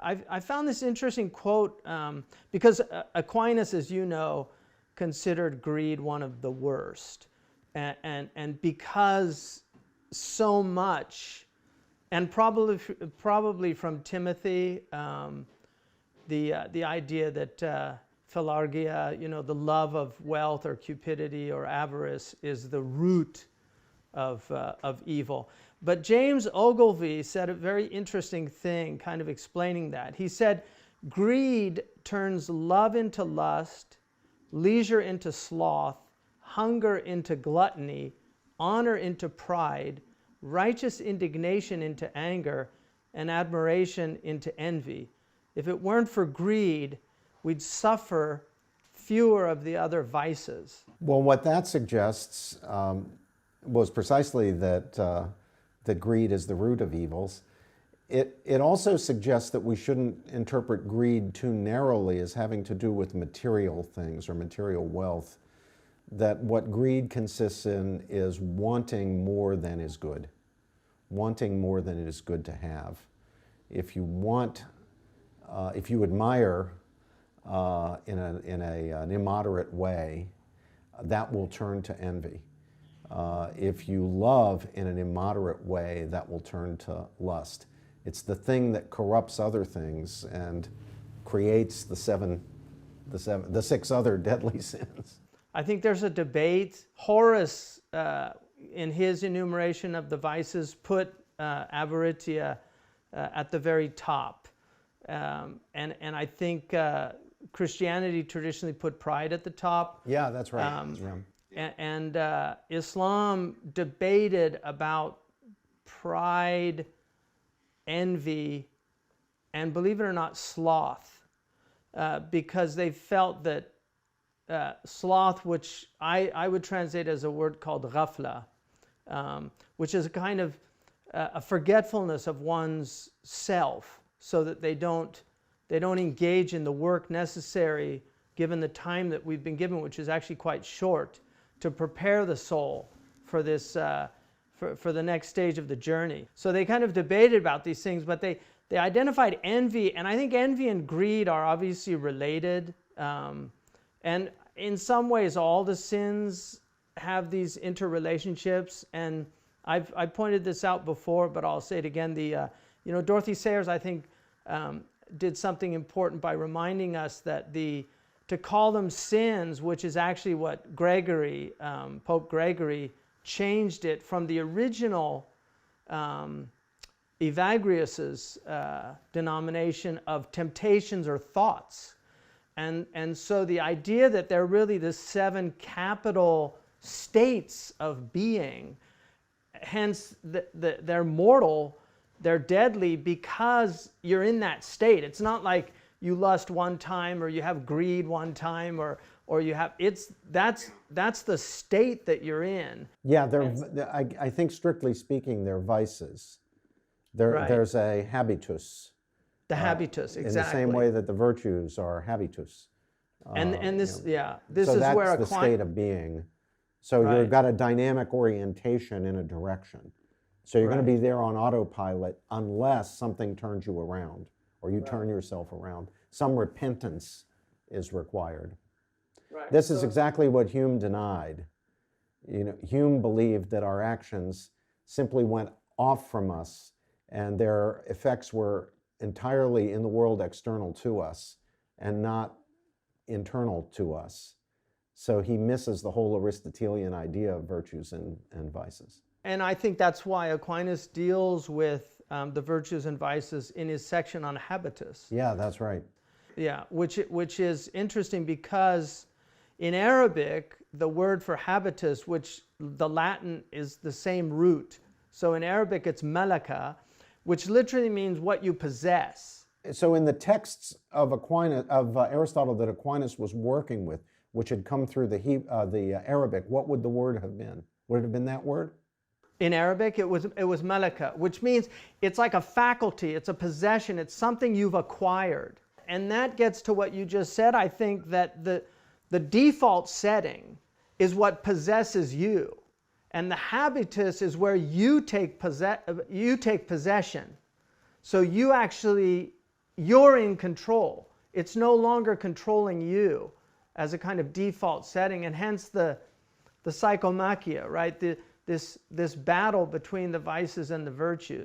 I found this interesting quote because Aquinas, as you know, considered greed one of the worst. And because so much, and probably from Timothy, the idea that philargia, the love of wealth or cupidity or avarice is the root of evil. But James Ogilvy said a very interesting thing, kind of explaining that. He said, greed turns love into lust, leisure into sloth, hunger into gluttony, honor into pride, righteous indignation into anger, and admiration into envy. If it weren't for greed, we'd suffer fewer of the other vices. Well, what that suggests was precisely that that greed is the root of evils. It also suggests that we shouldn't interpret greed too narrowly as having to do with material things or material wealth. That what greed consists in is wanting more than is good, wanting more than it is good to have. If you want, if you admire in an immoderate way, that will turn to envy. If you love in an immoderate way, that will turn to lust. It's the thing that corrupts other things and creates the six other deadly sins. I think there's a debate. Horace, in his enumeration of the vices, put avaritia at the very top. And I think Christianity traditionally put pride at the top. Yeah, that's right. And Islam debated about pride, envy, and believe it or not, sloth, because they felt that sloth, which I would translate as a word called ghafla, which is a kind of a forgetfulness of one's self, so that they don't engage in the work necessary, given the time that we've been given, which is actually quite short, to prepare the soul for this for the next stage of the journey. So they kind of debated about these things, but they identified envy, and I think envy and greed are obviously related. And in some ways, all the sins have these interrelationships. And I've pointed this out before, but I'll say it again. Dorothy Sayers, I think, did something important by reminding us that to call them sins, which is actually what Gregory, Pope Gregory, changed it from the original Evagrius's denomination of temptations or thoughts. And so the idea that they're really the 7 capital states of being, hence they're mortal, they're deadly because you're in that state. It's not like you lust one time or you have greed one time or you have, that's the state that you're in. Yeah, I think strictly speaking, they're vices. Right. There's a habitus. The habitus, exactly. In the same way that the virtues are habitus. This is where that's the state of being. So right. You've got a dynamic orientation in a direction. So you're right. going to be there on autopilot unless something turns you around or you right. turn yourself around. Some repentance is required. Right. This is exactly what Hume denied. Hume believed that our actions simply went off from us and their effects were entirely in the world external to us and not internal to us. So he misses the whole Aristotelian idea of virtues and vices. And I think that's why Aquinas deals with the virtues and vices in his section on habitus. Yeah, that's right. Yeah, which is interesting because in Arabic, the word for habitus, which the Latin is the same root. So in Arabic, it's malaka, which literally means what you possess. So in the texts of Aristotle that Aquinas was working with, which had come through the Arabic, what would the word have been? Would it have been that word? In Arabic, it was malaka, which means it's like a faculty, it's a possession, it's something you've acquired. And that gets to what you just said. I think that the default setting is what possesses you. And the habitus is where you take possession. So you actually you're in control. It's no longer controlling you as a kind of default setting, and hence the psychomachia, right? This battle between the vices and the virtues.